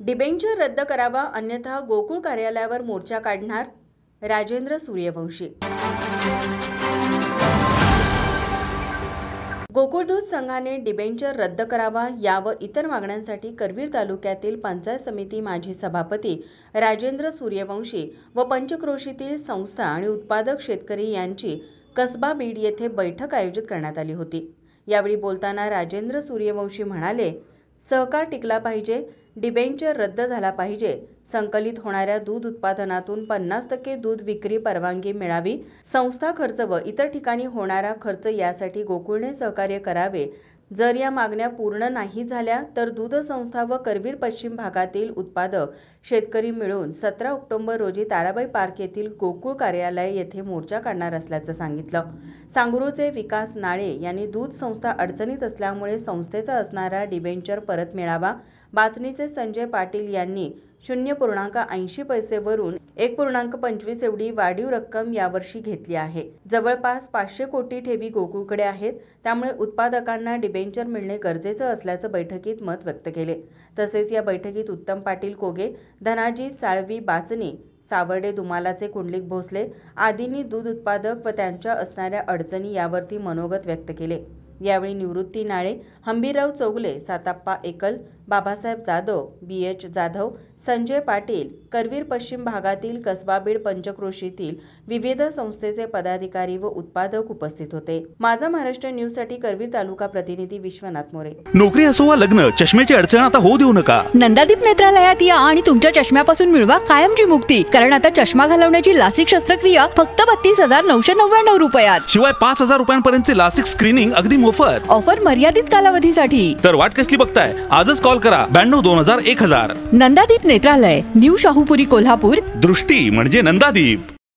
Debenture रद्द करावा, अन्यथा गोकुळ कार्यालयावर मोर्चा काढणार, राजेंद्र सूर्यवंशी। गोकुळ दूध संघाने डिबेंचर रद्द करावा या व इतर मागण्यांसाठी करवीर तालुक्यातील पंचायत समिती माजी सभापती राजेंद्र सूर्यवंशी व पंचक्रोशीतील संस्था आणि उत्पादक शेतकरी यांची कसबा बीड येथे बैठक आयोजित करण्यात आली होती। यावेळी बोलताना राजेंद्र सूर्यवंशी म्हणाले, सहकार टिकला पाहिजे, डिबेंचर रद्द झाला पाहिजे, संकलित होणाऱ्या दूध उत्पादनातून 50% दूध विक्री परवानगी मिळावी, संस्था खर्च व इतर ठिकाणी होणारा खर्च यासाठी गोकुळने सहकार्य करावे। जर या मागण्या पूर्ण नाही झाल्या तर दूध संस्था व करवीर पश्चिम भागातील उत्पादक शेतकरी मिळून 17 ऑक्टोबर रोजी ताराबाई पार्क येथील गोकुळ कार्यालय येथे मोर्चा काढणार असल्याचं सांगितलं। सांगरूळचे विकास नाळे यांनी दूध संस्था अडचणीत असल्यामुळे संस्थेचा असणारा डिबेंचर परत मिळावा। बाचणीचे संजय पाटील यांनी 0.80 पैसेवरून 1.25 एवढी वाढीव रक्कम यावर्षी घेतली आहे। जवळपास 500 कोटी ठेवी गोकुळकडे आहेत, त्यामुळे उत्पादकांना डिबेंचर मिळणे गरजेचं असल्याचं बैठकीत मत व्यक्त केले। तसेच या बैठकीत उत्तम पाटील कोगे, धनाजी साळवी बाचणी, सावर्डे दुमालाचे कुंडलिक भोसले आदींनी दूध उत्पादक व त्यांच्या असणाऱ्या अडचणी यावरती मनोगत व्यक्त केले। यावेळी निवृत्ती नाळे, हंबीरराव चौगले, साताप्पा एकल, बाबासाहेब जाधव, BH जाधव, संजय पाटील, करवीर पश्चिम भागातील कसबा बीड पंचक्रोशीतील विविध संस्थेचे पदाधिकारी व उत्पादक उपस्थित होते। माझा महाराष्ट्र न्यूज साठी करवीर तालुका प्रतिनिधी विश्वनाथ मोरे। नोकरी असो वा लग्न, चष्म्याची अडचण आता होऊ देऊ नका। नंदादीप नेत्रालयात या आणि तुमच्या चष्म्यापासून मिळवा कायमची मुक्ती, कारण आता चष्मा घालवण्याची लासिक शस्त्रक्रिया फक्त 32,999 रुपयात, शिवाय 5,000 रुपयांपर्यंतचे लासिक स्क्रीनिंग अगदी मोफत। ऑफर मर्यादित कालावधीसाठी। तर वाट कसली बघताय, आजच कॉल करा 92 2000 1000। नंदादीप नेत्रालय, न्यू शाहूपुरी, कोल्हापूर। दृष्टी म्हणजे नंदादीप।